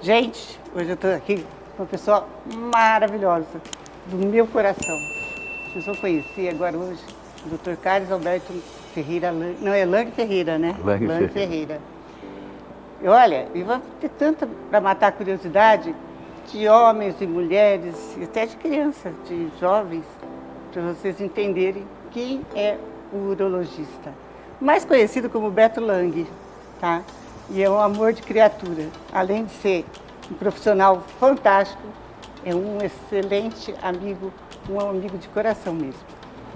Gente, hoje eu estou aqui com uma pessoa maravilhosa, do meu coração. Vocês vão conhecer agora hoje o Dr. Carlos Alberto Ferreira Lang. Não, é Lang Ferreira, né? Lang Ferreira. E olha, eu vou ter tanta para matar a curiosidade de homens e mulheres, e até de crianças, de jovens, para vocês entenderem quem é o urologista. Mais conhecido como Beto Lang, tá? E é um amor de criatura. Além de ser um profissional fantástico, é um excelente amigo, um amigo de coração mesmo.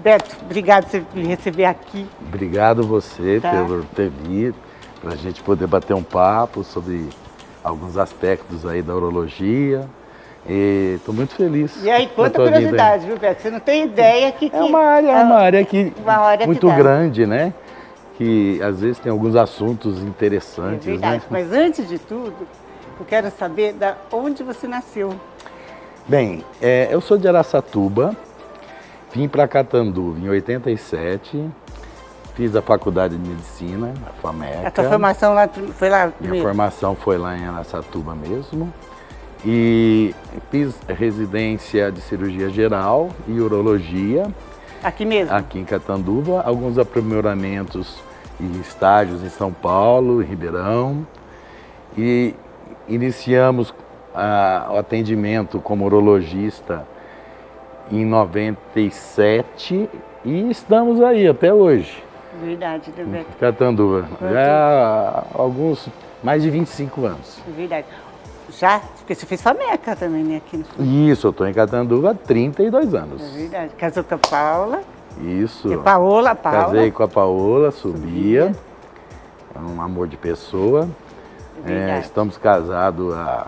Beto, obrigado por me receber aqui. Obrigado você Tá. por ter vindo, para a gente poder bater um papo sobre alguns aspectos aí da urologia. Estou muito feliz. E aí, com a quanta tua vinda curiosidade, viu, Beto? Você não tem ideia que... É uma área que uma área muito que dá. grande, né? Que às vezes tem alguns assuntos É interessantes, verdade, né? mas antes de tudo, eu quero saber de onde você nasceu. Bem, eu sou de Araçatuba, vim para Catanduva em 87, fiz a faculdade de medicina, a FAMECA. A tua formação lá foi lá Minha primeiro? formação foi lá em Araçatuba mesmo. E fiz residência de cirurgia geral e urologia Aqui mesmo? aqui em Catanduva, alguns aprimoramentos e estágios em São Paulo, em Ribeirão. E iniciamos o atendimento como urologista em 97 e estamos aí até hoje, Verdade, né, Beto? em Catanduva. Já há mais de 25 anos. Verdade. Já? Porque você fez FAMECA também, né? Aqui no... Isso, eu estou em Catanduva há 32 anos. É verdade. Casou com a Paula. Isso. É Paola. Casei com a Paola, Subia. É um amor de pessoa. É verdade. Estamos casados há...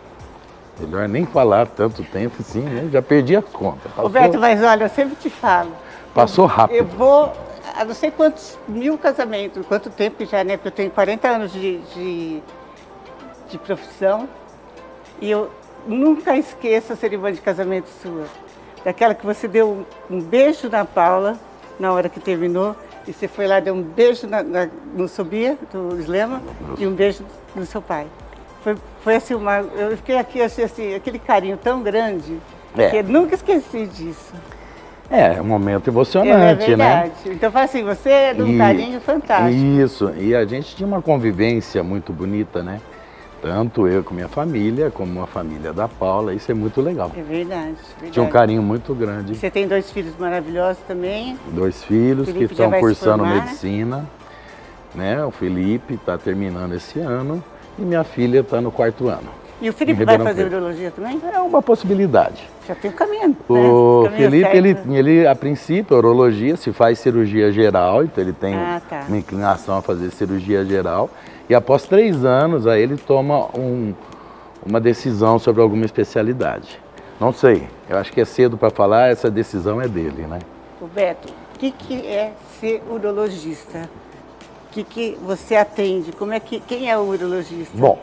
Melhor nem falar tanto tempo assim, né? Já perdi a conta. Ô, Beto, mas olha, eu sempre te falo. Passou rápido. Eu vou a não sei quantos mil casamentos, quanto tempo que já, né? Porque eu tenho 40 anos de profissão. E eu nunca esqueço a cerimônia de casamento sua. Daquela que você deu um beijo na Paula, na hora que terminou, e você foi lá, deu um beijo no Subia, do Islema, e um beijo no seu pai. Foi assim, eu fiquei aqui, achei assim, aquele carinho tão grande, que eu nunca esqueci disso. É um momento emocionante, né? Então, fala assim, você é de um carinho fantástico. Isso, e a gente tinha uma convivência muito bonita, né? Tanto eu com minha família, como a família da Paula, isso é muito legal. É verdade. Tinha um carinho muito grande. Você tem 2 filhos maravilhosos também. 2 filhos Felipe que estão cursando formar, medicina, né? O Felipe está terminando esse ano e minha filha está no 4º ano. E o Felipe vai fazer urologia também? É uma possibilidade. Já tem o caminho. O Né? Felipe, ele a princípio, a urologia, se faz cirurgia geral, então ele tem uma inclinação a fazer cirurgia geral. E após 3 anos, aí ele toma uma decisão sobre alguma especialidade. Não sei, eu acho que é cedo para falar, essa decisão é dele, né? O Beto, o que é ser urologista? O que você atende? Quem é o urologista? Bom,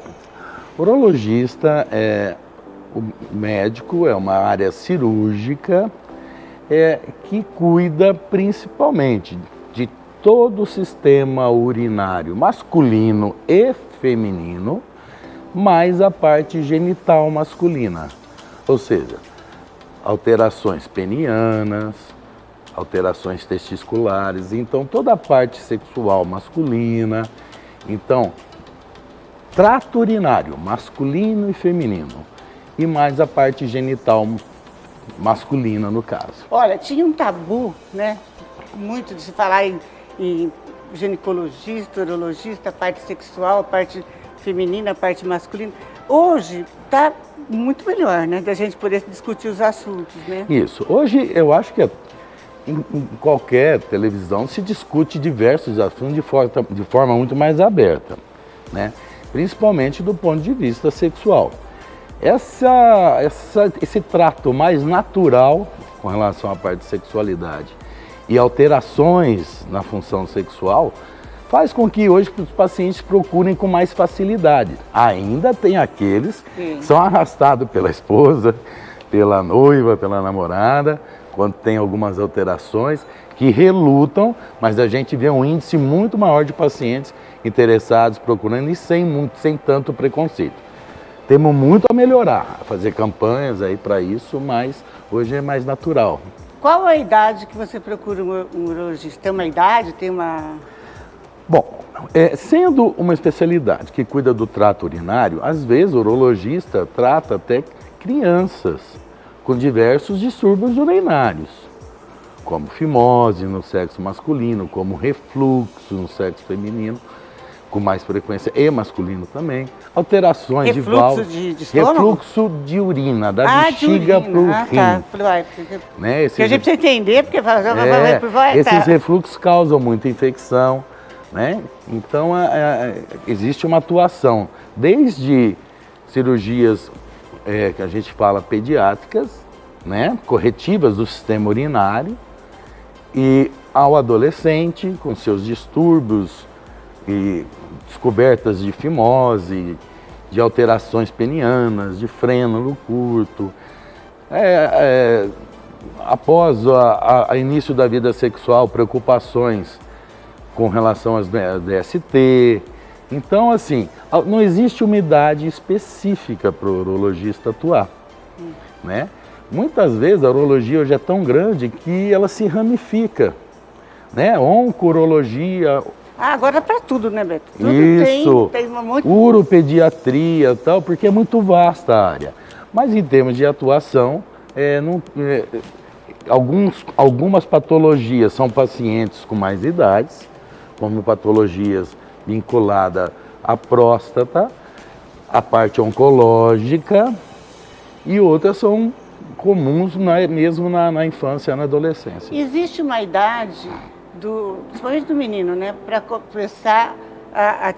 urologista é o médico, é uma área cirúrgica que cuida principalmente de todo o sistema urinário masculino e feminino, mais a parte genital masculina, ou seja, alterações penianas, alterações testiculares, então toda a parte sexual masculina, então trato urinário masculino e feminino e mais a parte genital masculina no caso. Olha, tinha um tabu, né? Muito de se falar em ginecologista, urologista, a parte sexual, a parte feminina, a parte masculina. Hoje está muito melhor, né? Da gente poder discutir os assuntos, né? Isso. Hoje eu acho que em qualquer televisão se discute diversos assuntos de forma muito mais aberta, né? Principalmente do ponto de vista sexual. Esse trato mais natural com relação à parte de sexualidade e alterações na função sexual faz com que hoje os pacientes procurem com mais facilidade. Ainda tem aqueles que são arrastados pela esposa, pela noiva, pela namorada, quando tem algumas alterações, que relutam, mas a gente vê um índice muito maior de pacientes interessados, procurando e sem tanto preconceito. Temos muito a melhorar, a fazer campanhas aí para isso, mas hoje é mais natural. Qual a idade que você procura um urologista? Tem uma idade? Tem uma... Bom, sendo uma especialidade que cuida do trato urinário, às vezes o urologista trata até crianças com diversos distúrbios urinários, como fimose no sexo masculino, como refluxo no sexo feminino, com mais frequência, e masculino também, alterações de válvulas, de estômago? Refluxo de urina, da bexiga para o rim. Tá. Né? Porque a gente precisa entender, porque esses refluxos causam muita infecção, né? Então existe uma atuação, desde cirurgias que a gente fala pediátricas, né? Corretivas do sistema urinário, e ao adolescente com seus distúrbios e descobertas de fimose, de alterações penianas, de frênulo curto. Após o início da vida sexual, preocupações com relação às DST. Então, assim, não existe uma idade específica para o urologista atuar, né? Muitas vezes a urologia hoje é tão grande que ela se ramifica, né? Onco-urologia. Agora para tudo, né, Beto? Tudo Isso, tem uma monte... uropediatria e tal, porque é muito vasta a área. Mas em termos de atuação, algumas patologias são pacientes com mais idades, como patologias vinculadas à próstata, à parte oncológica, e outras são comuns mesmo na infância e na adolescência. Existe uma idade, principalmente do menino, né, para começar a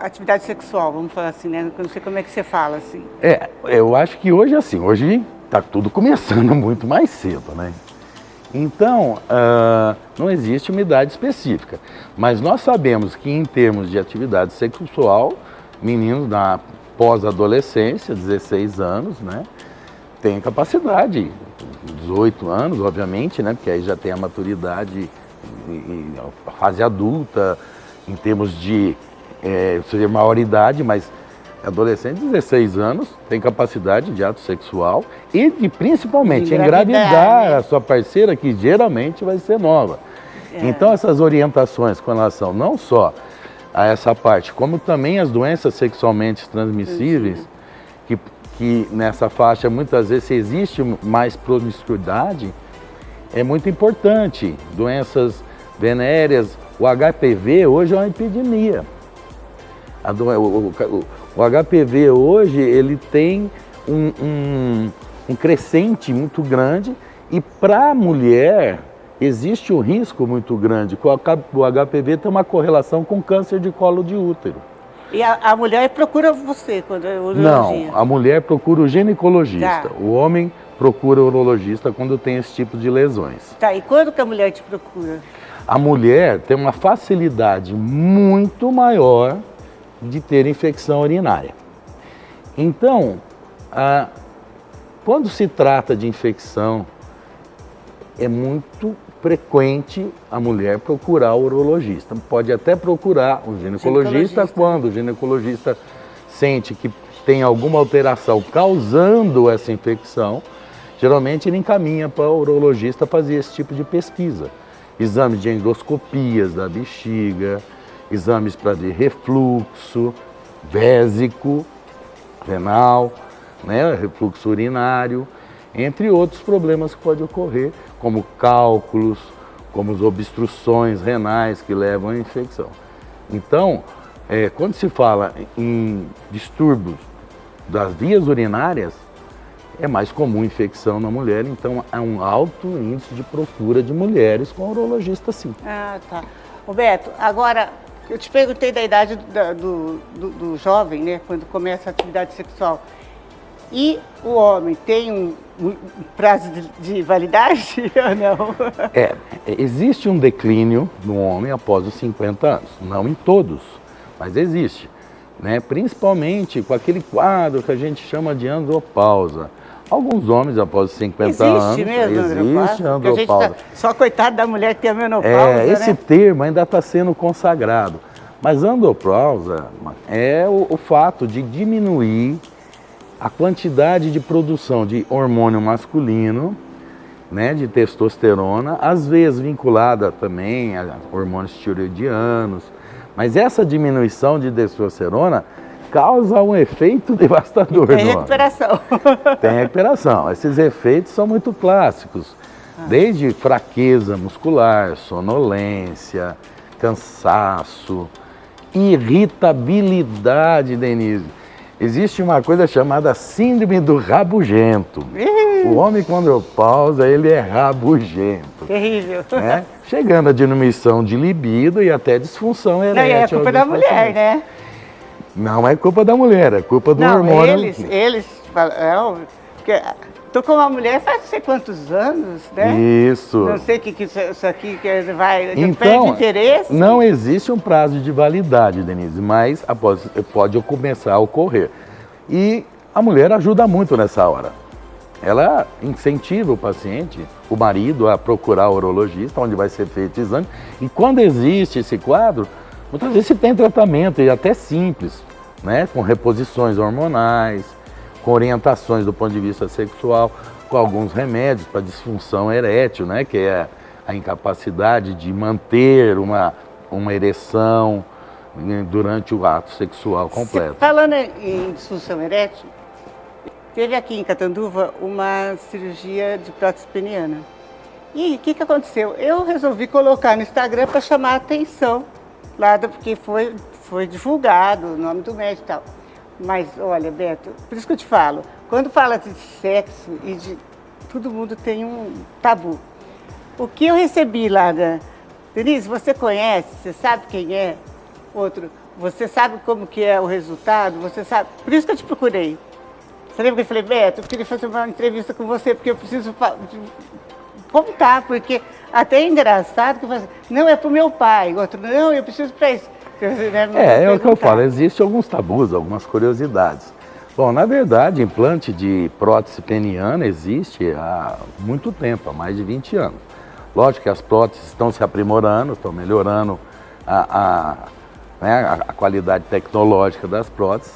atividade sexual, vamos falar assim, né? Não sei como é que você fala assim. Eu acho que hoje hoje está tudo começando muito mais cedo, né? Então, não existe uma idade específica, mas nós sabemos que em termos de atividade sexual, meninos na pós-adolescência, 16 anos, né, tem capacidade, 18 anos, obviamente, né, porque aí já tem a maturidade e a fase adulta, em termos de seria maioridade, mas adolescente, 16 anos, tem capacidade de ato sexual e de, principalmente, engravidar a sua parceira, que geralmente vai ser nova. Então, essas orientações com relação não só a essa parte, como também as doenças sexualmente transmissíveis, que nessa faixa, muitas vezes, se existe mais promiscuidade, é muito importante. Doenças venéreas, o HPV hoje é uma epidemia. O HPV hoje ele tem um crescente muito grande, e para a mulher existe um risco muito grande. O HPV tem uma correlação com câncer de colo de útero. E a mulher procura você quando é urologia? Não, a mulher procura o ginecologista. O homem procura o urologista quando tem esse tipo de lesões. Tá, e quando que a mulher te procura? A mulher tem uma facilidade muito maior de ter infecção urinária. Então, quando se trata de infecção, é muito frequente a mulher procurar o urologista. Pode até procurar o ginecologista quando o ginecologista sente que tem alguma alteração causando essa infecção. Geralmente ele encaminha para o urologista fazer esse tipo de pesquisa. Exames de endoscopias da bexiga, exames para ver refluxo, vésico, renal, né, refluxo urinário, entre outros problemas que podem ocorrer, como cálculos, como as obstruções renais que levam à infecção. Então, quando se fala em distúrbios das vias urinárias, é mais comum infecção na mulher, então há um alto índice de procura de mulheres com urologista, sim. Ah, tá. Roberto, agora, eu te perguntei da idade do jovem, né, quando começa a atividade sexual. E o homem tem um prazo de validade ou não? Existe um declínio no homem após os 50 anos, não em todos, mas existe, né? Principalmente com aquele quadro que a gente chama de andropausa. Alguns homens após os 50 anos... Existe andropausa. Só coitado da mulher que tem a menopausa, esse termo ainda está sendo consagrado. Mas andropausa é o fato de diminuir a quantidade de produção de hormônio masculino, né, de testosterona, às vezes vinculada também a hormônios tiroidianos, mas essa diminuição de testosterona causa um efeito devastador. Tem recuperação. Tem recuperação. Esses efeitos são muito clássicos, desde fraqueza muscular, sonolência, cansaço, irritabilidade, Denise. Existe uma coisa chamada síndrome do rabugento. O homem, quando pausa, ele é rabugento. Terrível. Né? Chegando a diminuição de libido e até disfunção erétil. Não, e é culpa da mulher, né? Não é culpa da mulher, é culpa do hormônio. Eles falam, porque tô com uma mulher faz não sei quantos anos, né? Isso. Não sei o que isso aqui que vai, então, perde interesse. Não existe um prazo de validade, Denise, mas pode começar a ocorrer. E a mulher ajuda muito nessa hora. Ela incentiva o paciente, o marido, a procurar o urologista, onde vai ser feito o exame. E quando existe esse quadro, muitas vezes se tem tratamento, e até simples, né? Com reposições hormonais, com orientações do ponto de vista sexual, com alguns remédios para disfunção erétil, né? Que é a incapacidade de manter uma ereção durante o ato sexual completo. Falando em disfunção erétil, teve aqui em Catanduva uma cirurgia de prótese peniana. E o que aconteceu? Eu resolvi colocar no Instagram para chamar a atenção, porque foi divulgado o nome do médico e tal. Mas, olha, Beto, por isso que eu te falo, quando fala de sexo e de... todo mundo tem um tabu. O que eu recebi lá Denise, você conhece? Você sabe quem é? Outro, você sabe como que é o resultado? Você sabe? Por isso que eu te procurei. Você lembra que eu falei, Beto, eu queria fazer uma entrevista com você, porque eu preciso contar, porque até é engraçado que eu falo assim, não, é pro meu pai. Outro, não, eu preciso para isso. É o que eu falo, existem alguns tabus, algumas curiosidades. Bom, na verdade, implante de prótese peniana existe há muito tempo, há mais de 20 anos. Lógico que as próteses estão se aprimorando, estão melhorando a qualidade tecnológica das próteses,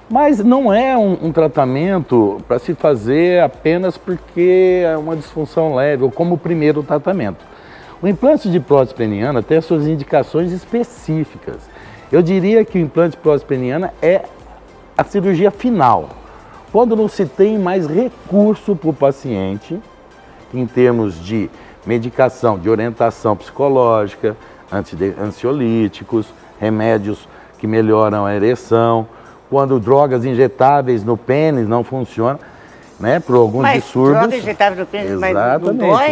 mas não é um tratamento para se fazer apenas porque é uma disfunção leve ou como o primeiro tratamento. O implante de prótese peniana tem as suas indicações específicas. Eu diria que o implante de prótese peniana é a cirurgia final, quando não se tem mais recurso para o paciente em termos de medicação, de orientação psicológica, ansiolíticos, remédios que melhoram a ereção, quando drogas injetáveis no pênis não funcionam, né, por alguns distúrbios. Droga injetável no pênis, mas não dói?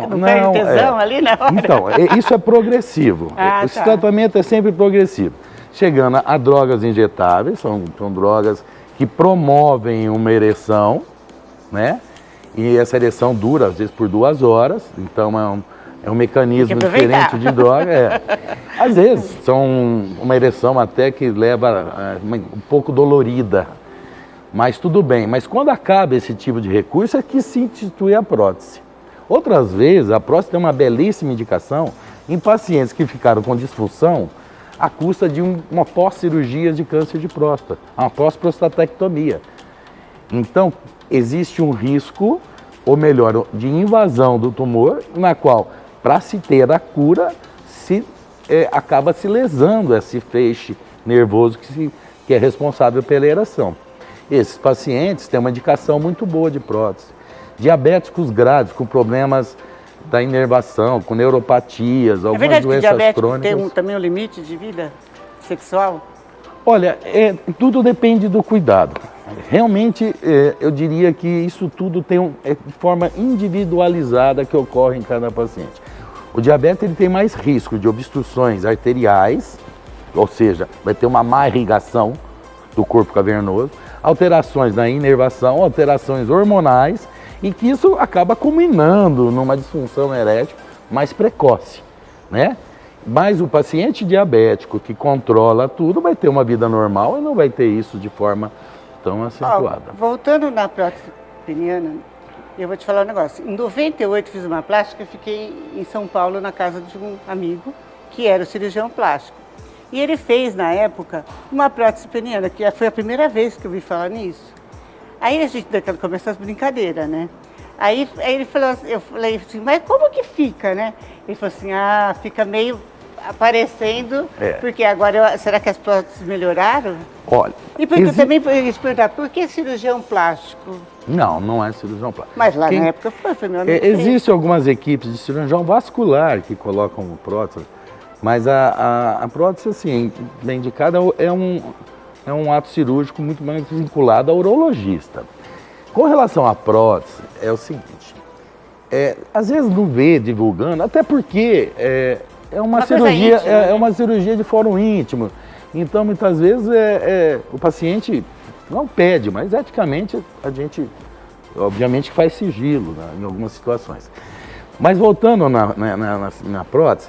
Não perde tesão ali na hora? Então, isso é progressivo. Esse tratamento é sempre progressivo. Chegando a drogas injetáveis, são drogas que promovem uma ereção, né? E essa ereção dura, às vezes, por 2 horas, então é um mecanismo diferente de droga. Às vezes, são uma ereção até que leva um pouco dolorida, mas tudo bem. Mas quando acaba esse tipo de recurso, é que se institui a prótese. Outras vezes, a prótese tem uma belíssima indicação em pacientes que ficaram com disfunção à custa de uma pós-cirurgia de câncer de próstata, uma pós-prostatectomia. Então, existe um risco, ou melhor, de invasão do tumor, na qual, para se ter a cura, acaba se lesando esse feixe nervoso que é responsável pela ereção. Esses pacientes têm uma indicação muito boa de prótese. Diabéticos graves, com problemas da inervação, com neuropatias, algumas doenças crônicas. Tem também um limite de vida sexual? Olha, tudo depende do cuidado. Realmente, eu diria que isso tudo tem de forma individualizada que ocorre em cada paciente. O diabetes ele tem mais risco de obstruções arteriais, ou seja, vai ter uma má irrigação do corpo cavernoso, alterações na inervação, alterações hormonais, e que isso acaba culminando numa disfunção erétil mais precoce, né? Mas o paciente diabético que controla tudo vai ter uma vida normal e não vai ter isso de forma tão acentuada. Voltando na prótese peniana, eu vou te falar um negócio. Em 98 fiz uma plástica e fiquei em São Paulo na casa de um amigo que era o cirurgião plástico. E ele fez, na época, uma prótese peniana, que foi a primeira vez que eu ouvi falar nisso. Aí a gente começou as brincadeiras, né? Aí ele falou, eu falei assim, mas como que fica, né? Ele falou assim, fica meio aparecendo, porque agora, será que as próteses melhoraram? Olha, e porque também eu te perguntar, por que cirurgião plástico? Não é cirurgião plástico. Mas lá na época foi meu amigo. Existem algumas equipes de cirurgião vascular que colocam prótese, mas a prótese, assim, bem indicada, é um ato cirúrgico muito mais vinculado ao urologista. Com relação à prótese, é o seguinte, às vezes não vê divulgando, até porque é uma cirurgia, íntima, né? É uma cirurgia de fórum íntimo. Então, muitas vezes, o paciente não pede, mas eticamente a gente, obviamente, faz sigilo, né, em algumas situações. Mas voltando na prótese,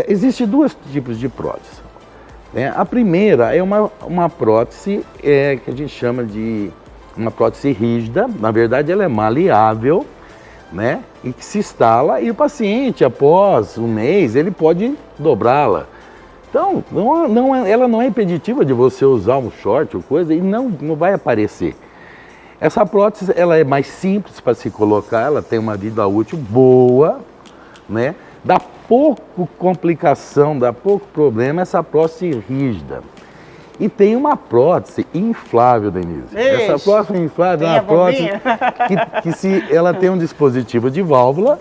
existem dois tipos de prótese. Né? A primeira é uma prótese que a gente chama de uma prótese rígida, na verdade ela é maleável, né? E que se instala e o paciente, após um mês, ele pode dobrá-la. Então, ela não é impeditiva de você usar um short ou coisa e não vai aparecer. Essa prótese, ela é mais simples para se colocar, ela tem uma vida útil boa, né? Dá pouco complicação, dá pouco problema essa prótese rígida. E tem uma prótese inflável, Denise. Essa prótese inflável é uma prótese que ela tem um dispositivo de válvula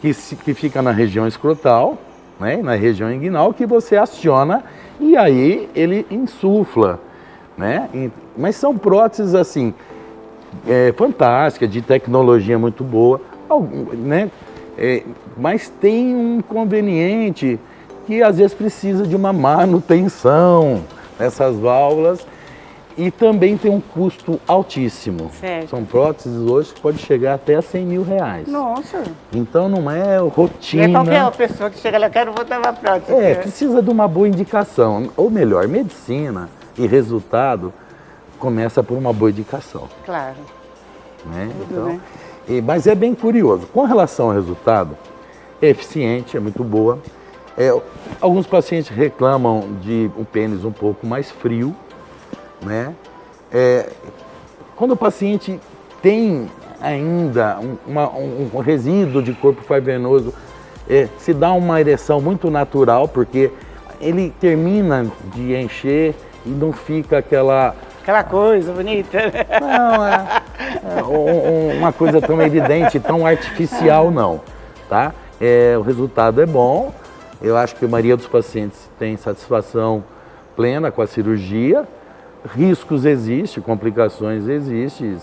que fica na região escrotal, né, na região inguinal, que você aciona e aí ele insufla, né? Mas são próteses assim fantásticas, de tecnologia muito boa, né? Mas tem um inconveniente que às vezes precisa de uma manutenção nessas válvulas e também tem um custo altíssimo. Certo. São próteses hoje que pode chegar até a R$100 mil. Nossa! Então não é rotina. É qualquer pessoa que chega lá, quero botar uma prótese. Precisa de uma boa indicação. Ou melhor, medicina e resultado começa por uma boa indicação. Claro. Né? Então, mas é bem curioso. Com relação ao resultado, é eficiente, é muito boa. Alguns pacientes reclamam de um pênis um pouco mais frio, né? Quando o paciente tem ainda um resíduo de corpo cavernoso, se dá uma ereção muito natural, porque ele termina de encher e não fica aquela coisa bonita. Não, uma coisa tão evidente, tão artificial não, tá? O resultado é bom. Eu acho que a maioria dos pacientes tem satisfação plena com a cirurgia. Riscos existem, complicações existem,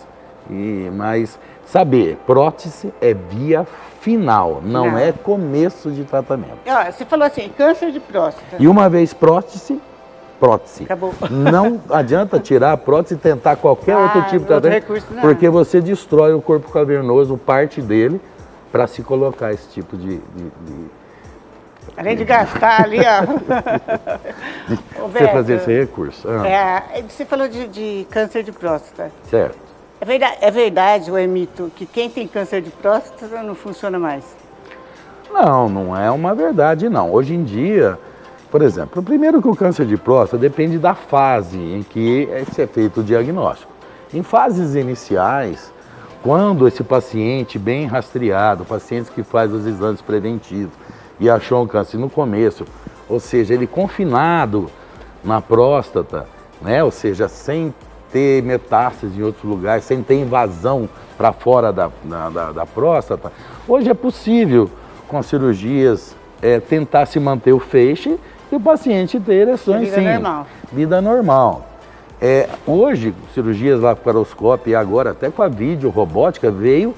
mas saber, prótese é via final, não é começo de tratamento. Você falou assim, câncer de próstata. E uma vez prótese. Acabou. Não adianta tirar a prótese e tentar qualquer outro tipo de tratamento, porque você destrói o corpo cavernoso, parte dele, para se colocar esse tipo de... Além de gastar ali, Você fazer esse recurso. Você falou de câncer de próstata. Certo. É verdade ou é mito que quem tem câncer de próstata não funciona mais? Não é uma verdade, não. Hoje em dia, por exemplo, primeiro que o câncer de próstata depende da fase em que é feito o diagnóstico. Em fases iniciais, quando esse paciente bem rastreado, pacientes que faz os exames preventivos, e achou um câncer no começo, ou seja, ele confinado na próstata, né? Ou seja, sem ter metástase em outros lugares, sem ter invasão para fora da próstata, hoje é possível, com as cirurgias, tentar se manter o feixe e o paciente ter ereções, sim. Vida normal. Hoje, cirurgias laparoscópio e agora até com a videorobótica veio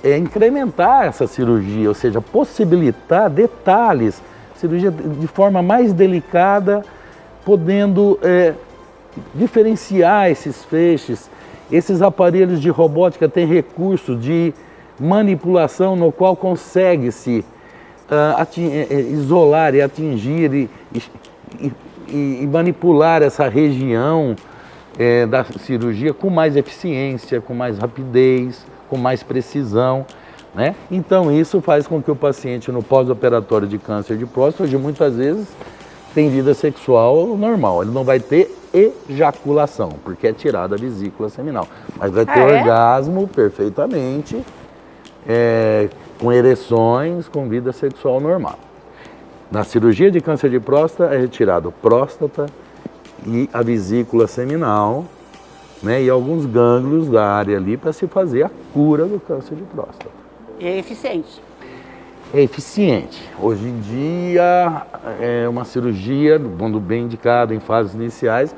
incrementar essa cirurgia, ou seja, possibilitar detalhes, cirurgia de forma mais delicada, podendo diferenciar esses feixes. Esses aparelhos de robótica têm recurso de manipulação no qual consegue-se isolar e atingir e manipular essa região da cirurgia com mais eficiência, com mais rapidez, com mais precisão, né? Então isso faz com que o paciente no pós-operatório de câncer de próstata, hoje muitas vezes tem vida sexual normal. Ele não vai ter ejaculação, porque é tirada a vesícula seminal. Mas vai ter orgasmo perfeitamente, com ereções, com vida sexual normal. Na cirurgia de câncer de próstata é retirado próstata e a vesícula seminal, né, e alguns gânglios da área ali para se fazer a cura do câncer de próstata. E é eficiente? É eficiente. Hoje em dia, é uma cirurgia, quando bem indicada em fases iniciais,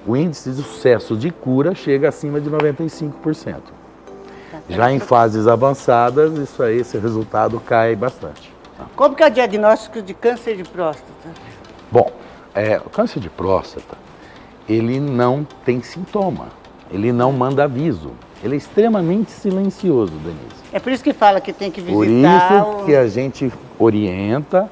o índice de sucesso de cura chega acima de 95%. Já em fases avançadas, esse resultado cai bastante. Como que é o diagnóstico de câncer de próstata? Bom, o câncer de próstata, ele não tem sintoma, ele não manda aviso. Ele é extremamente silencioso, Denise. É por isso que fala que tem que visitar... Por isso que a gente orienta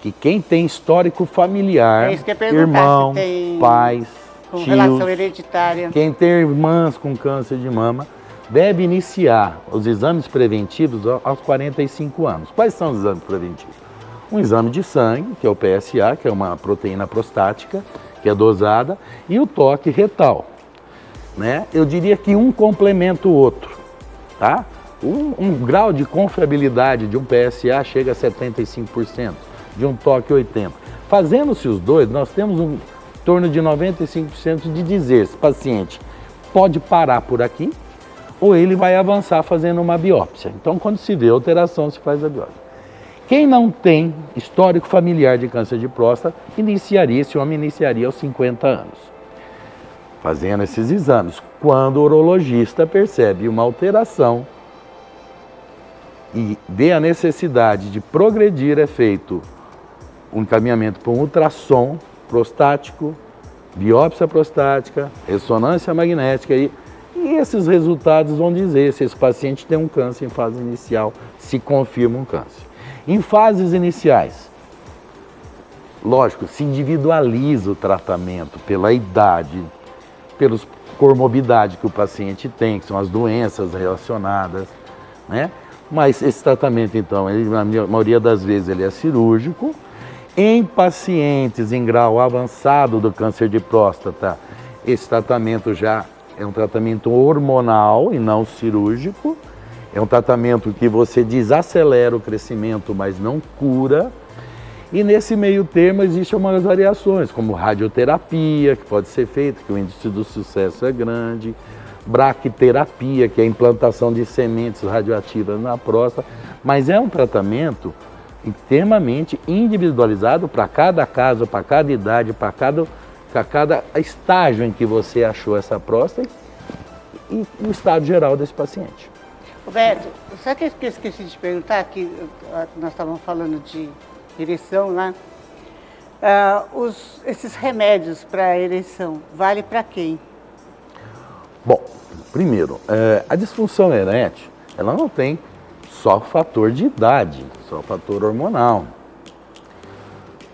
que quem tem histórico familiar, irmão, pais, com tios, relação hereditária, quem tem irmãs com câncer de mama, deve iniciar os exames preventivos aos 45 anos. Quais são os exames preventivos? Um exame de sangue, que é o PSA, que é uma proteína prostática, que é dosada, e o toque retal. Né? Eu diria que um complementa o outro. Tá? Um grau de confiabilidade de um PSA chega a 75%, de um toque 80%. Fazendo-se os dois, nós temos em torno de 95% de dizer esse paciente pode parar por aqui, ou ele vai avançar fazendo uma biópsia. Então, quando se vê alteração, se faz a biópsia. Quem não tem histórico familiar de câncer de próstata, esse homem iniciaria aos 50 anos, fazendo esses exames. Quando o urologista percebe uma alteração e vê a necessidade de progredir, é feito um encaminhamento para um ultrassom prostático, biópsia prostática, ressonância magnética e esses resultados vão dizer se esse paciente tem um câncer em fase inicial, se confirma um câncer. Em fases iniciais, lógico, se individualiza o tratamento pela idade, pelas comorbidades que o paciente tem, que são as doenças relacionadas, né? Mas esse tratamento, então, na maioria das vezes, ele é cirúrgico. Em pacientes em grau avançado do câncer de próstata, esse tratamento já é um tratamento hormonal e não cirúrgico. É um tratamento que você desacelera o crescimento, mas não cura. E nesse meio termo existem algumas variações, como radioterapia, que pode ser feita, que o índice do sucesso é grande, braquiterapia, que é a implantação de sementes radioativas na próstata, mas é um tratamento extremamente individualizado para cada caso, para cada idade, para cada estágio em que você achou essa próstata e o estado geral desse paciente. Roberto, sabe que eu esqueci de perguntar, que nós estávamos falando de ereção lá, esses remédios para ereção, vale para quem? Bom, primeiro, a disfunção erétil, ela não tem só fator de idade, só fator hormonal.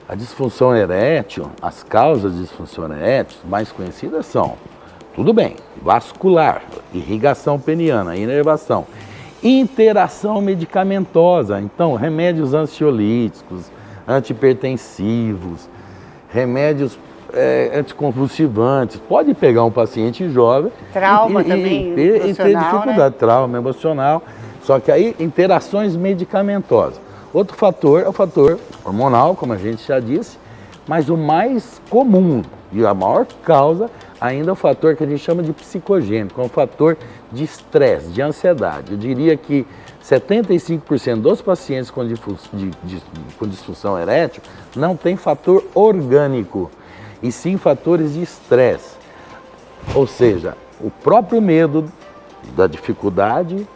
A disfunção erétil, as causas de disfunção erétil mais conhecidas são, tudo bem, vascular, irrigação peniana, inervação, interação medicamentosa, então remédios ansiolíticos, antihipertensivos, remédios anticonvulsivantes, pode pegar um paciente jovem trauma também, e ter dificuldade, né? Trauma emocional, só que aí interações medicamentosas. Outro fator é o fator hormonal, como a gente já disse, mas o mais comum e a maior causa ainda é o fator que a gente chama de psicogênico, é um fator de estresse, de ansiedade. Eu diria que 75% dos pacientes com disfunção erétil não tem fator orgânico, e sim fatores de estresse. Ou seja, o próprio medo da dificuldade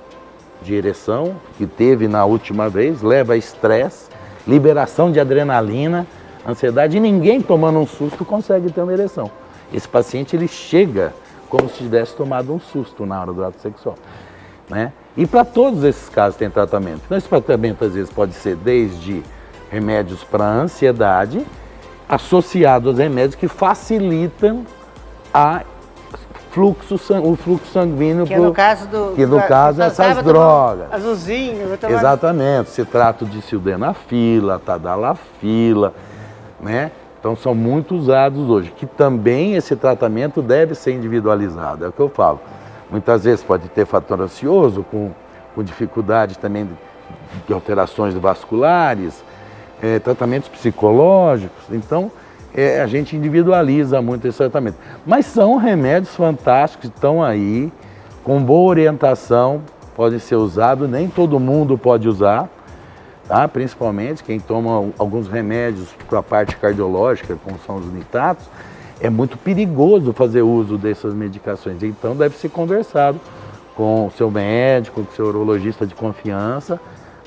de ereção que teve na última vez leva a estresse, liberação de adrenalina, ansiedade, e ninguém tomando um susto consegue ter uma ereção. Esse paciente ele chega como se tivesse tomado um susto na hora do ato sexual, né? E para todos esses casos tem tratamento. Então, esse tratamento às vezes pode ser desde remédios para ansiedade, associado aos remédios que facilitam o fluxo sanguíneo. Que no caso essas drogas. Azulzinho. Exatamente. Se trata de sildenafila, tadalafila, né? Então são muito usados hoje, que também esse tratamento deve ser individualizado, é o que eu falo. Muitas vezes pode ter fator ansioso, com dificuldade também de alterações vasculares, tratamentos psicológicos, então a gente individualiza muito esse tratamento. Mas são remédios fantásticos que estão aí, com boa orientação, podem ser usados, nem todo mundo pode usar, tá? Principalmente quem toma alguns remédios para a parte cardiológica, como são os nitratos, é muito perigoso fazer uso dessas medicações, então deve ser conversado com o seu médico, com o seu urologista de confiança,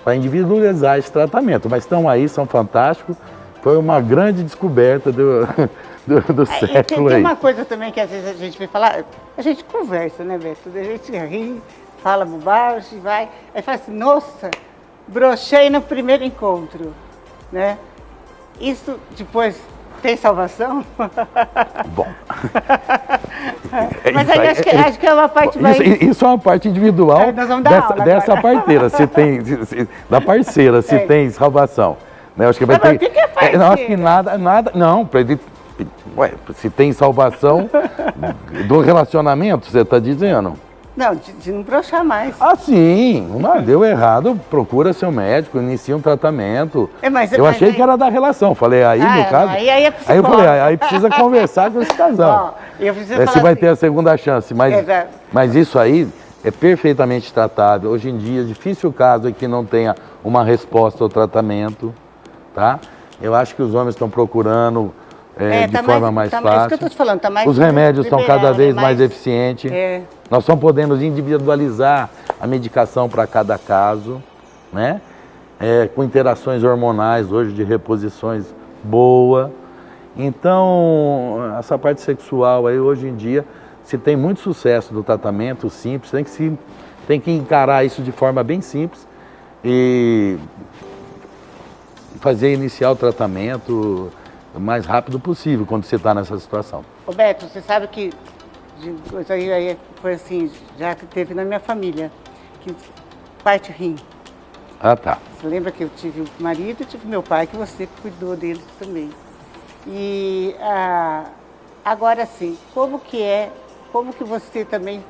para individualizar esse tratamento. Mas estão aí, são fantásticos, foi uma grande descoberta do século. Tem uma coisa também que às vezes a gente vem falar, a gente conversa, né, Beto? A gente ri, fala bobagem, vai, aí fala assim, nossa, brochei no primeiro encontro, né? Isso depois tem salvação? Bom. Mas aí acho que é uma parte mais... Isso é uma parte individual dessa parteira, da parceira, se tem salvação. Né? Acho que vai ter... Mas o que é parceira? Não, acho que nada, não, se tem salvação do relacionamento, você está dizendo? Não, de não brochar mais. Ah, sim, deu errado, procura seu médico, inicia um tratamento. Eu achei que era da relação, falei, aí no caso... Aí é aí eu falei, aí precisa conversar com esse casal. Se vai ter a segunda chance, mas isso aí é perfeitamente tratável. Hoje em dia, difícil o caso é que não tenha uma resposta ao tratamento, tá? Eu acho que os homens estão procurando de forma mais fácil. Isso que eu tô te falando, tá mais os remédios são cada vez mais eficientes. Nós só podemos individualizar a medicação para cada caso, né? Com interações hormonais hoje de reposições boa. Então, essa parte sexual aí hoje em dia, se tem muito sucesso do tratamento simples, tem que encarar isso de forma bem simples e iniciar o tratamento o mais rápido possível quando você está nessa situação. Roberto, você sabe que isso aí foi assim, já que teve na minha família, que parte rim. Ah, tá. Você lembra que eu tive o marido e tive meu pai, que você cuidou deles também. E agora sim, como que você também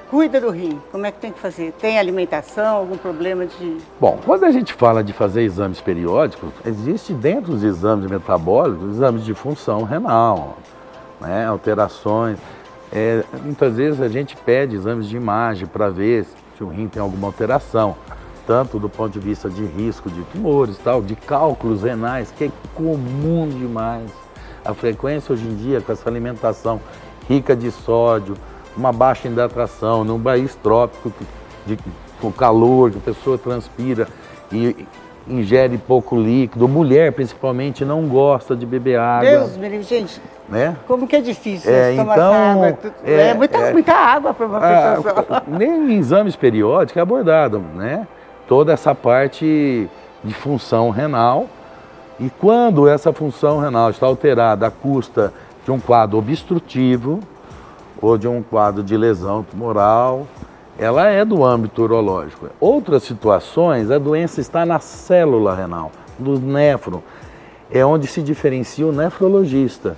cuida do rim? Como é que tem que fazer? Tem alimentação, algum problema de... Bom, quando a gente fala de fazer exames periódicos, existe dentro dos exames metabólicos, exames de função renal, né? Alterações. Muitas vezes a gente pede exames de imagem para ver se o rim tem alguma alteração, tanto do ponto de vista de risco de tumores, tal, de cálculos renais, que é comum demais. A frequência hoje em dia, com essa alimentação rica de sódio, uma baixa hidratação, num país trópico, com calor, que a pessoa transpira e ingere pouco líquido. Mulher, principalmente, não gosta de beber água. Deus me livre, gente. Né? Como que é difícil tomar essa água? Muita água para uma pessoa só. Nem em exames periódicos é abordado, né? Toda essa parte de função renal. E quando essa função renal está alterada à custa de um quadro obstrutivo ou de um quadro de lesão tumoral, ela é do âmbito urológico. Outras situações, a doença está na célula renal, no néfron. É onde se diferencia o nefrologista.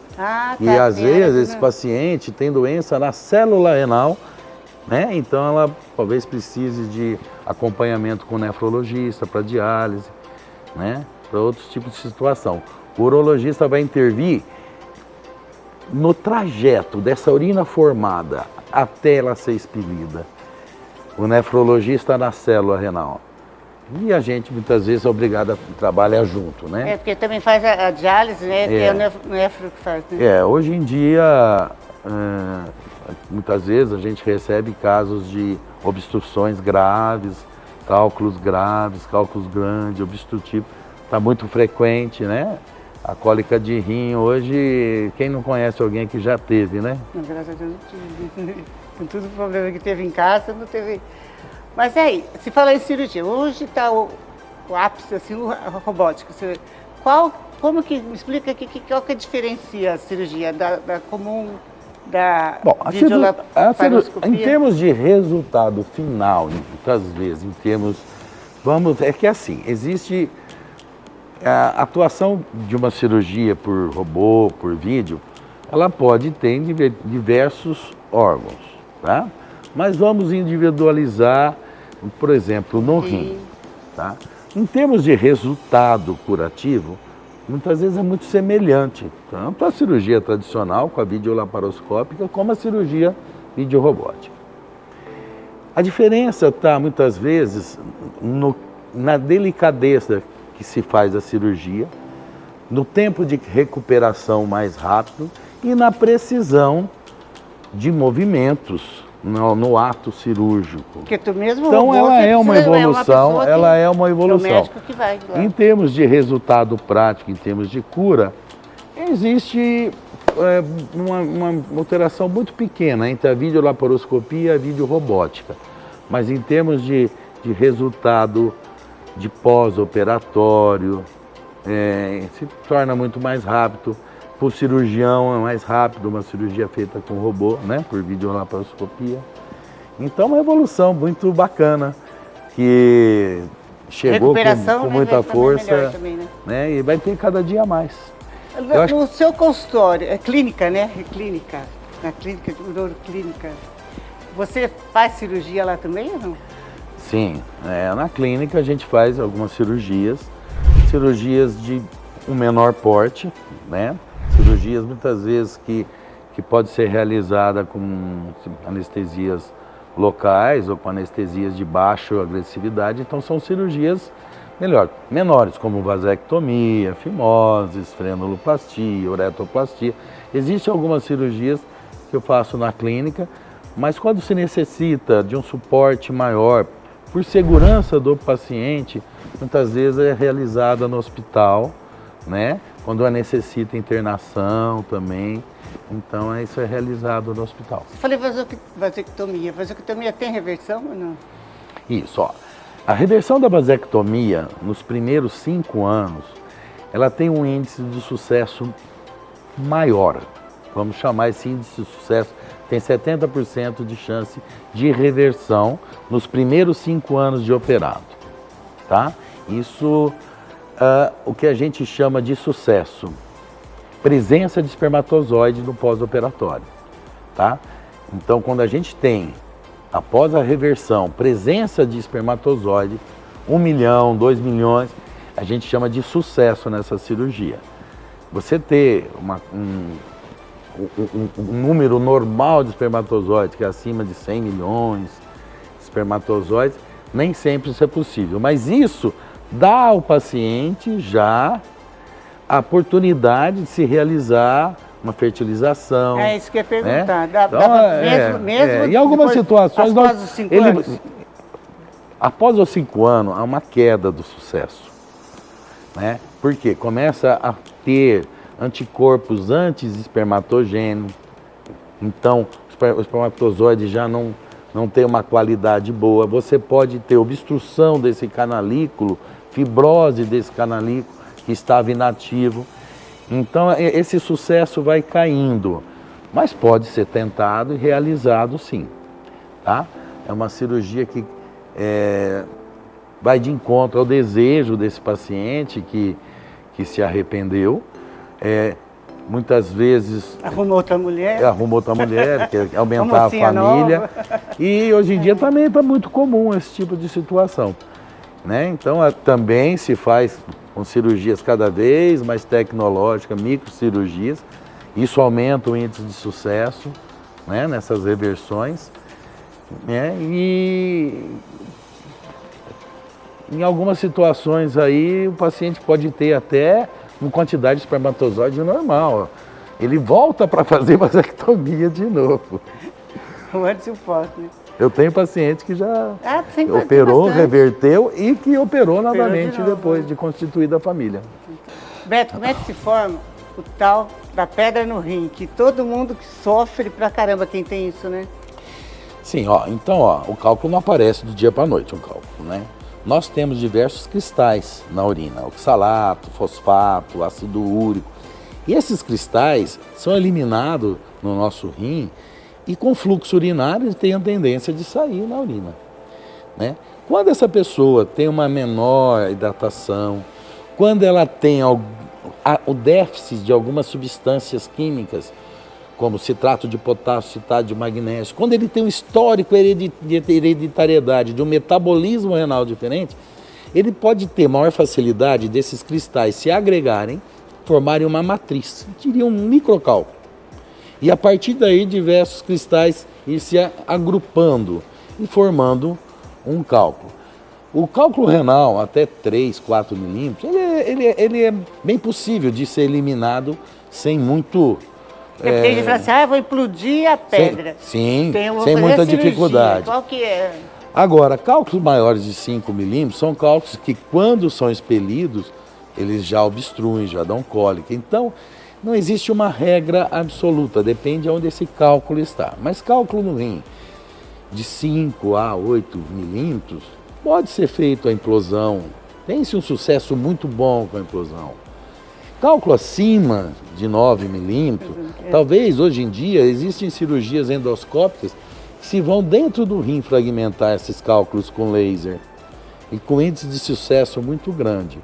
E às vezes esse paciente tem doença na célula renal, né? Então ela talvez precise de acompanhamento com o nefrologista para diálise, né? Para outros tipos de situação. O urologista vai intervir no trajeto dessa urina formada até ela ser expelida. O nefrologista na célula renal. E a gente muitas vezes é obrigado a trabalhar junto, né? Porque também faz a diálise, né? Que é o nefro que faz, né? Hoje em dia, muitas vezes a gente recebe casos de obstruções graves, cálculos grandes, obstrutivo. Está muito frequente, né? A cólica de rim hoje, quem não conhece alguém que já teve, né? Não, graças a Deus não tive. Com todo o problema que teve em casa, não teve... Mas aí, se fala em cirurgia, hoje está o ápice, assim, a robótica. Como que, me explica qual que diferencia a cirurgia da comum, da videolaparoscopia? Em termos de resultado final, muitas vezes, é que assim, existe a atuação de uma cirurgia por robô, por vídeo, ela pode ter em diversos órgãos, tá? Mas vamos individualizar, por exemplo, no rim, tá? Em termos de resultado curativo, muitas vezes é muito semelhante, tanto a cirurgia tradicional com a videolaparoscópica, como a cirurgia videorobótica. A diferença está, muitas vezes, na delicadeza que se faz a cirurgia, no tempo de recuperação mais rápido e na precisão de movimentos no ato cirúrgico. Porque tu mesmo então ela é uma evolução, ela é uma É o evolução. médico que vai lá. Em termos de resultado prático, em termos de cura, existe uma alteração muito pequena entre a videolaparoscopia e a videorobótica. Mas em termos de resultado de pós-operatório, se torna muito mais rápido. Para o cirurgião é mais rápido, uma cirurgia feita com robô, né, por videolaparoscopia. Então, uma evolução muito bacana, que chegou com muita força, também, né, e vai ter cada dia mais. No seu consultório, é clínica, né? É clínica, na clínica de neuroclínica, você faz cirurgia lá também ou não? Sim, na clínica a gente faz algumas cirurgias de um menor porte, né? Cirurgias muitas vezes que pode ser realizada com anestesias locais ou com anestesias de baixa agressividade, então são cirurgias menores, como vasectomia, fimoses, frenuloplastia, uretoplastia. Existem algumas cirurgias que eu faço na clínica, mas quando se necessita de um suporte maior, por segurança do paciente, muitas vezes é realizada no hospital, né? Quando necessita internação também, então isso é realizado no hospital. Você falou vasectomia. Vasectomia tem reversão ou não? Isso, ó. A reversão da vasectomia, nos primeiros 5 anos, ela tem um índice de sucesso maior. Vamos chamar esse índice de sucesso, tem 70% de chance de reversão nos primeiros 5 anos de operado, tá? Isso o que a gente chama de sucesso. Presença de espermatozoide no pós-operatório, tá? Então, quando a gente tem, após a reversão, presença de espermatozoide, 1 milhão, 2 milhões, a gente chama de sucesso nessa cirurgia. Você ter um número normal de espermatozoides, que é acima de 100 milhões de espermatozoides, nem sempre isso é possível. Mas isso dá ao paciente já a oportunidade de se realizar uma fertilização. É isso que eu ia perguntar. Né? Mesmo em algumas situações, após os 5 anos? Após os 5 anos, há uma queda do sucesso. Né? Porque começa a ter anticorpos anti-espermatogênio, então o espermatozoide já não tem uma qualidade boa, você pode ter obstrução desse canalículo, fibrose desse canalículo que estava inativo, então esse sucesso vai caindo, mas pode ser tentado e realizado sim, tá? É uma cirurgia que vai de encontro ao desejo desse paciente que se arrependeu, muitas vezes arrumou outra mulher, quer aumentar a família. Nova. E hoje em dia também está muito comum esse tipo de situação. Né? Então também se faz com cirurgias cada vez mais tecnológicas, microcirurgias. Isso aumenta o índice de sucesso, né, nessas reversões. Né? E em algumas situações aí o paciente pode ter até uma quantidade de espermatozoide normal. Ele volta para fazer vasectomia de novo. O antes e o pós, né? Eu tenho paciente que já operou, reverteu e que operou novamente depois de constituída a família. Beto, como é que se forma o tal da pedra no rim? Que todo mundo que sofre pra caramba quem tem isso, né? Sim, então o cálculo não aparece do dia para a noite, né? Nós temos diversos cristais na urina, oxalato, fosfato, ácido úrico. E esses cristais são eliminados no nosso rim e com fluxo urinário eles têm a tendência de sair na urina. Né? Quando essa pessoa tem uma menor hidratação, quando ela tem o déficit de algumas substâncias químicas, como citrato de potássio, citrato de magnésio, quando ele tem um histórico de hereditariedade, de um metabolismo renal diferente, ele pode ter maior facilidade desses cristais se agregarem, formarem uma matriz, teriam um microcálculo. E a partir daí, diversos cristais ir se agrupando e formando um cálculo. O cálculo renal, até 3, 4 milímetros, ele é bem possível de ser eliminado sem muito... Tem gente que fala assim, vou implodir a pedra. Sim, sem muita dificuldade. Qual que é? Agora, cálculos maiores de 5 milímetros são cálculos que, quando são expelidos, eles já obstruem, já dão cólica. Então, não existe uma regra absoluta, depende de onde esse cálculo está. Mas cálculo no rim de 5 a 8 milímetros, pode ser feito a implosão. Tem-se um sucesso muito bom com a implosão. Cálculo acima de 9 milímetros, talvez hoje em dia existem cirurgias endoscópicas que se vão dentro do rim fragmentar esses cálculos com laser e com índice de sucesso muito grande.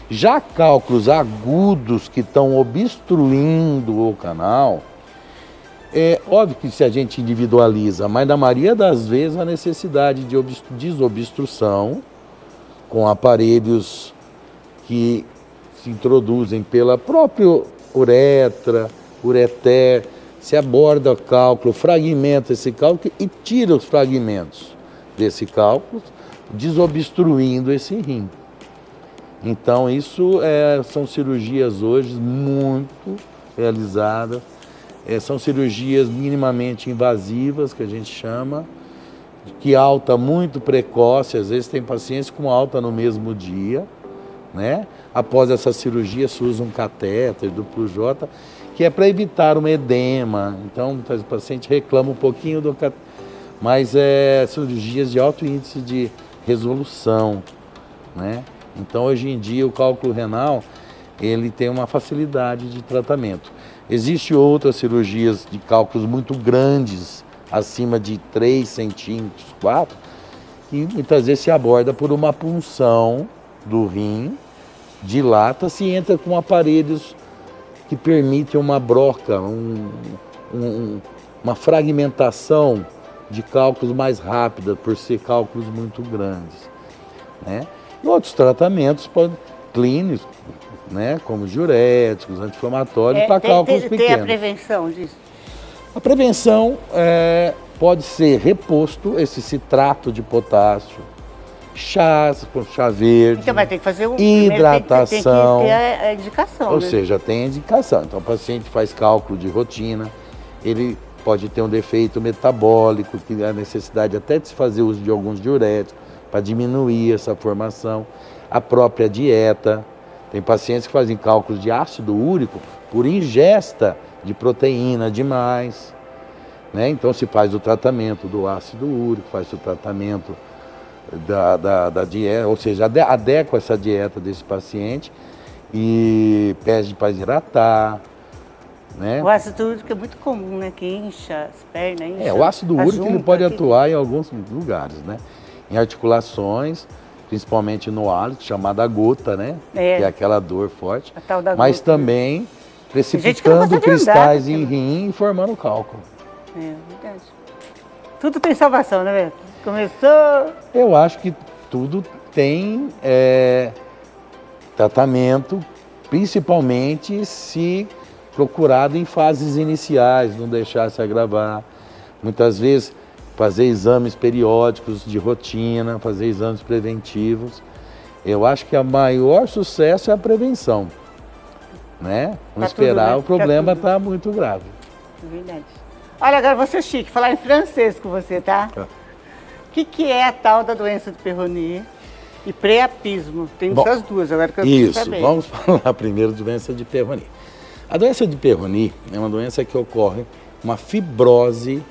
Já cálculos agudos que estão obstruindo o canal, é óbvio que se a gente individualiza, mas na maioria das vezes a necessidade de desobstrução com aparelhos que se introduzem pela própria uretra, ureter, se aborda o cálculo, fragmenta esse cálculo e tira os fragmentos desse cálculo, desobstruindo esse rim. Então isso são cirurgias hoje muito realizadas, são cirurgias minimamente invasivas, que a gente chama, que alta muito precoce, às vezes tem pacientes com alta no mesmo dia, né? Após essa cirurgia se usa um catéter duplo J, que é para evitar uma edema. Então, o paciente reclama um pouquinho do catéter, mas cirurgias de alto índice de resolução, né? Então, hoje em dia, o cálculo renal, ele tem uma facilidade de tratamento. Existem outras cirurgias de cálculos muito grandes, acima de 3 centímetros, 4, que muitas vezes se aborda por uma punção do rim, dilata-se e entra com aparelhos que permitem uma broca, uma fragmentação de cálculos mais rápida, por ser cálculos muito grandes, né? E outros tratamentos clínicos, né, como diuréticos, anti-inflamatórios, para cálculos pequenos. Tem a prevenção disso? A prevenção pode ser reposto esse citrato de potássio, chás, com chá verde, então, mas tem que fazer hidratação. Tem que ter a indicação, ou né? seja, tem a indicação. Então, o paciente faz cálculo de rotina, ele pode ter um defeito metabólico, que há necessidade até de se fazer uso de alguns diuréticos para diminuir essa formação. A própria dieta. Tem pacientes que fazem cálculos de ácido úrico por ingesta de proteína demais, né? Então se faz o tratamento do ácido úrico, faz o tratamento da dieta, ou seja, adequa essa dieta desse paciente e pede para hidratar, né? O ácido úrico é muito comum, né? Que incha as pernas, incha o ácido úrico junta, ele pode atuar em alguns lugares, né? Em articulações, principalmente no hálito, chamada gota, né? Que é aquela dor forte. A tal da mas gota, também né? precipitando cristais em rim e formando cálculo. É verdade. Tudo tem salvação, né, Beto? Começou... Eu acho que tudo tem tratamento, principalmente se procurado em fases iniciais, não deixar se agravar. Muitas vezes fazer exames periódicos de rotina, fazer exames preventivos. Eu acho que o maior sucesso é a prevenção, né? Não esperar, né? O problema está muito grave. É verdade. Olha, agora você, Chique, falar em francês com você, tá? O que é a tal da doença de Peyronie e priapismo? Tem essas duas, agora que eu preciso saber. Vamos falar primeiro de doença de Peyronie. A doença de Peyronie é uma doença que ocorre uma fibrose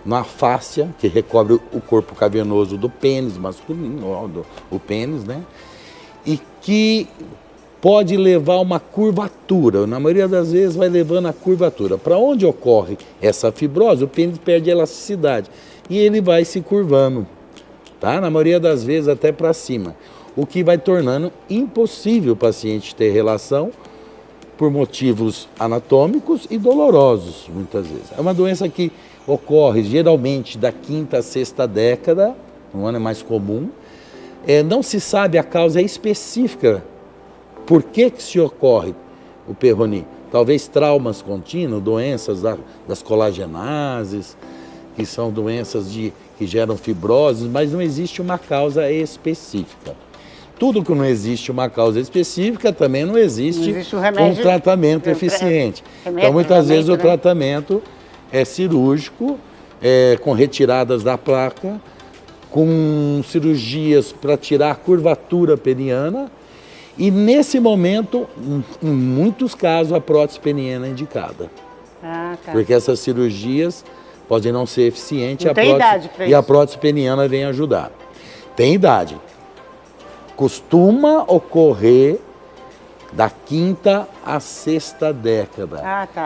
na fáscia, que recobre o corpo cavernoso do pênis masculino, o pênis, né? E que pode levar a uma curvatura. Na maioria das vezes vai levando a curvatura. Para onde ocorre essa fibrose, o pênis perde elasticidade e ele vai se curvando, tá? Na maioria das vezes até para cima. o que vai tornando impossível o paciente ter relação por motivos anatômicos e dolorosos, muitas vezes. É uma doença que ocorre geralmente da 5ª à 6ª década, no ano é mais comum. Não se sabe a causa específica, por que se ocorre o Peyronie. Talvez traumas contínuos, doenças das colagenases, que são doenças que geram fibroses, mas não existe uma causa específica. Tudo que não existe uma causa específica, também não existe um tratamento eficiente. Então, muitas vezes, o tratamento é cirúrgico, com retiradas da placa, com cirurgias para tirar a curvatura peniana, e nesse momento, em muitos casos, a prótese peniana é indicada. Tá. Porque essas cirurgias podem não ser eficientes e a prótese peniana vem ajudar. Tem idade. Costuma ocorrer da 5ª à 6ª década.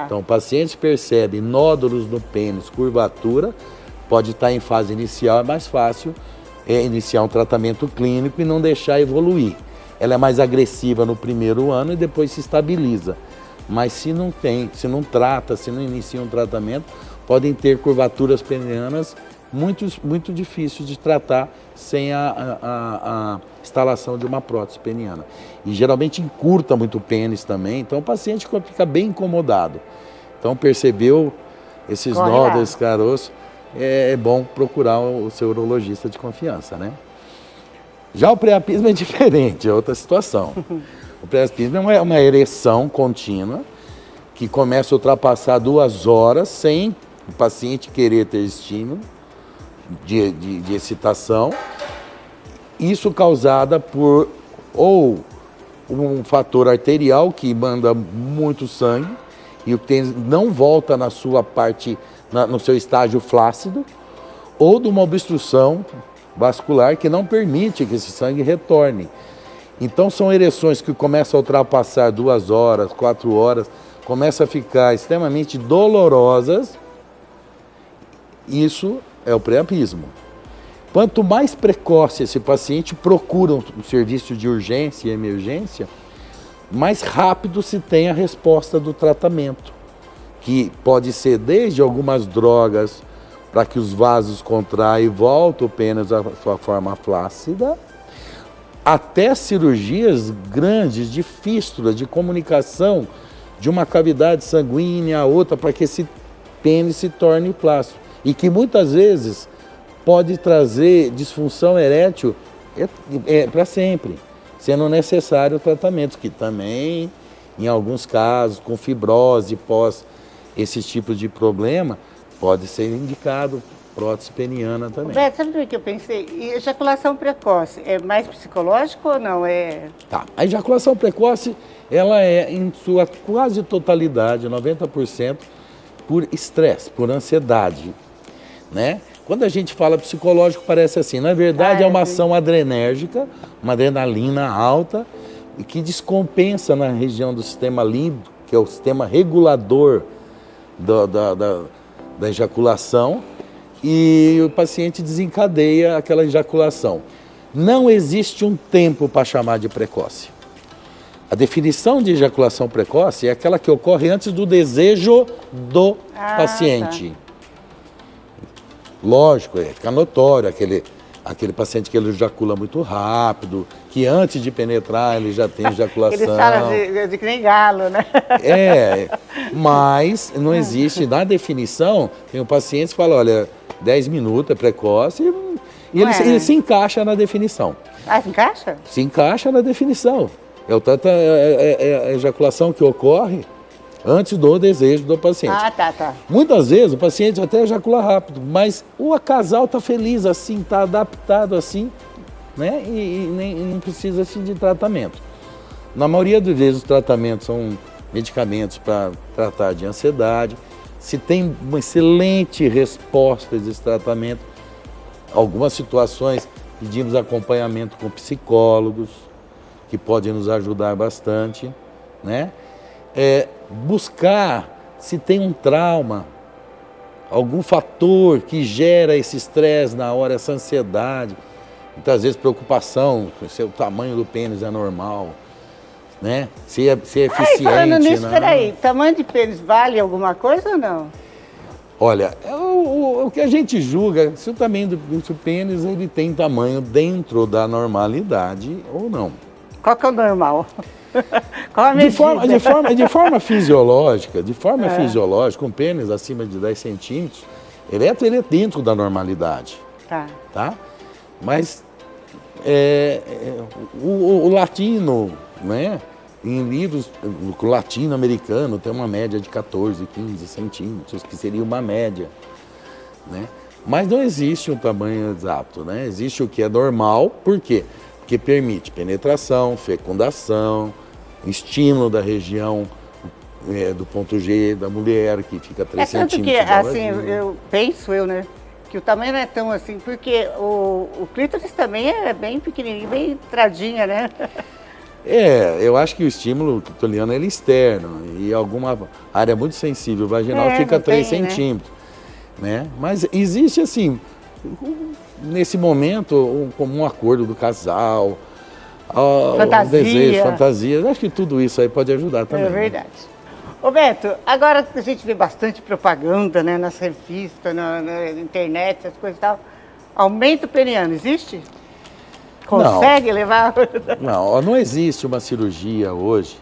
Então, o paciente percebe nódulos no pênis, curvatura, pode estar em fase inicial, é mais fácil iniciar um tratamento clínico e não deixar evoluir. Ela é mais agressiva no primeiro ano e depois se estabiliza. Mas se não inicia um tratamento, podem ter curvaturas penianas muito difíceis de tratar sem a instalação de uma prótese peniana. E geralmente encurta muito o pênis também, então o paciente fica bem incomodado. Então percebeu esses nódulos, esse caroço, é bom procurar o seu urologista de confiança, né? Já o priapismo é diferente, é outra situação. O priapismo é uma ereção contínua que começa a ultrapassar 2 horas sem o paciente querer ter estímulo de excitação. Isso causada por ou um fator arterial que manda muito sangue e o tênis não volta na sua parte, no seu estágio flácido, ou de uma obstrução vascular que não permite que esse sangue retorne. Então são ereções que começam a ultrapassar 2 horas, 4 horas, começam a ficar extremamente dolorosas. Isso é o priapismo. Quanto mais precoce esse paciente procura um serviço de urgência e emergência, mais rápido se tem a resposta do tratamento, que pode ser desde algumas drogas para que os vasos contraem e voltem o pênis à sua forma flácida, até cirurgias grandes de fístula, de comunicação de uma cavidade sanguínea a outra para que esse pênis se torne plástico. E que muitas vezes pode trazer disfunção erétil para sempre, sendo necessário o tratamento, que também, em alguns casos, com fibrose pós esse tipo de problema, pode ser indicado prótese peniana também. Beto, sabe o que eu pensei? E ejaculação precoce, é mais psicológico ou não? Tá, a ejaculação precoce, ela é em sua quase totalidade, 90%, por estresse, por ansiedade, né? Quando a gente fala psicológico, parece assim, na verdade é uma ação adrenérgica, uma adrenalina alta, e que descompensa na região do sistema límbico, que é o sistema regulador da ejaculação, e o paciente desencadeia aquela ejaculação. Não existe um tempo para chamar de precoce. A definição de ejaculação precoce é aquela que ocorre antes do desejo do paciente. Tá. Lógico, fica notório aquele paciente que ele ejacula muito rápido, que antes de penetrar ele já tem ejaculação. Eles falam de que nem galo, né? Mas não existe, na definição, tem um paciente que fala, olha, 10 minutos é precoce, e ele se encaixa na definição. Ah, se encaixa? Se encaixa na definição. É a ejaculação que ocorre antes do desejo do paciente. Tá. Muitas vezes o paciente até ejacula rápido, mas o casal está feliz assim, está adaptado assim, né? E não precisa assim, de tratamento. Na maioria das vezes os tratamentos são medicamentos para tratar de ansiedade. Se tem uma excelente resposta desse tratamento, algumas situações pedimos acompanhamento com psicólogos, que podem nos ajudar bastante, né? Buscar se tem um trauma, algum fator que gera esse estresse na hora, essa ansiedade, muitas vezes preocupação se o tamanho do pênis é normal, né? Se é eficiente. Falando nisso, não. peraí, tamanho de pênis vale alguma coisa ou não? Olha, o que a gente julga, se o tamanho do pênis ele tem tamanho dentro da normalidade ou não. Qual que é o normal? Qual a medida? De forma fisiológica, um pênis acima de 10 centímetros, ele é dentro da normalidade. Tá? Mas o latino, né? Em livros, o latino-americano tem uma média de 14, 15 centímetros, que seria uma média, né? Mas não existe um tamanho exato, né? Existe o que é normal, por quê? Porque permite penetração, fecundação, estímulo da região do ponto G da mulher, que fica 3 centímetros. É tanto que, assim, eu penso, né? Que o tamanho não é tão assim, porque o clítoris também é bem pequenininho, bem entradinha, né? Eu acho que o estímulo clitoriano é externo e alguma área muito sensível vaginal fica 3 centímetros, né? Mas existe assim, nesse momento, um comum acordo do casal, o desejo, fantasia, eu acho que tudo isso aí pode ajudar também. É verdade. Ô Beto, agora a gente vê bastante propaganda, né, nas revistas, na internet, essas coisas e tal. Aumento peniano, existe? Consegue levar? Não existe uma cirurgia hoje,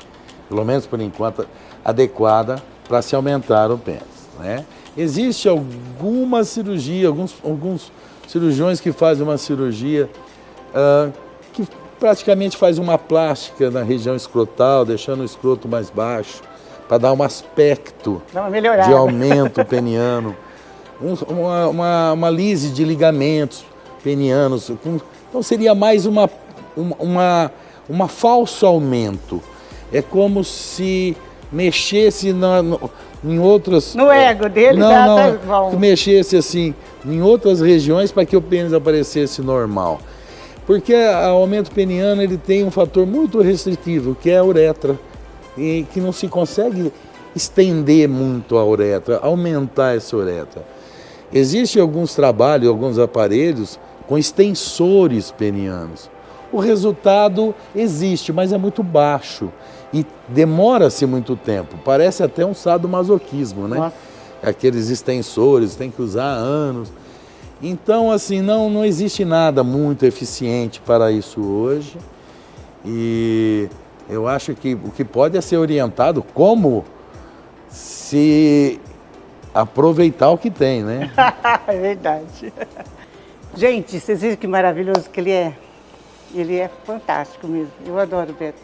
pelo menos por enquanto, adequada para se aumentar o pênis, né? Existe alguma cirurgia, alguns cirurgiões que fazem uma cirurgia que praticamente faz uma plástica na região escrotal, deixando o escroto mais baixo, para dar um aspecto de aumento peniano, uma lise de ligamentos penianos. Então seria mais uma falso aumento. É como se mexesse em outras... No ego dele, que mexesse assim em outras regiões para que o pênis aparecesse normal. Porque o aumento peniano ele tem um fator muito restritivo, que é a uretra, e que não se consegue estender muito a uretra, aumentar essa uretra. Existem alguns trabalhos, alguns aparelhos com extensores penianos. O resultado existe, mas é muito baixo e demora-se muito tempo. Parece até um sadomasoquismo, né? Nossa. Aqueles extensores, tem que usar anos. Então, assim, não existe nada muito eficiente para isso hoje. E eu acho que o que pode é ser orientado como se aproveitar o que tem, né? É verdade. Gente, vocês viram que maravilhoso que ele é? Ele é fantástico mesmo. Eu adoro o Beto.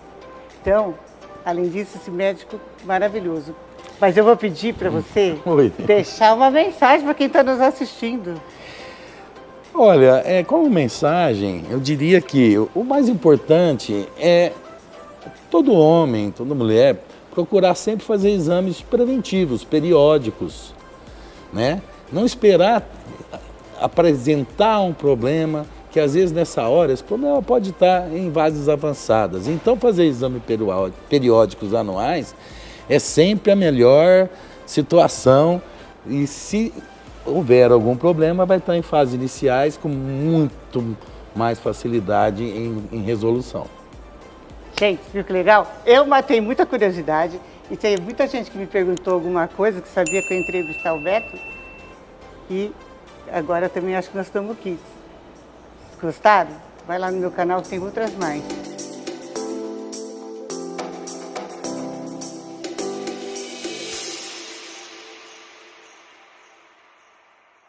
Então, além disso, esse médico maravilhoso. Mas eu vou pedir para você deixar uma mensagem para quem está nos assistindo. Olha, como mensagem, eu diria que o mais importante é todo homem, toda mulher, procurar sempre fazer exames preventivos, periódicos, né? Não esperar apresentar um problema, que às vezes nessa hora esse problema pode estar em fases avançadas. Então fazer exames periódicos anuais é sempre a melhor situação e se houver algum problema vai estar em fases iniciais com muito mais facilidade em resolução. Gente, viu que legal? Eu matei muita curiosidade e tem muita gente que me perguntou alguma coisa, que sabia que eu ia entrevistar o Beto. E agora também acho que nós estamos aqui. Gostaram? Vai lá no meu canal que tem outras mais.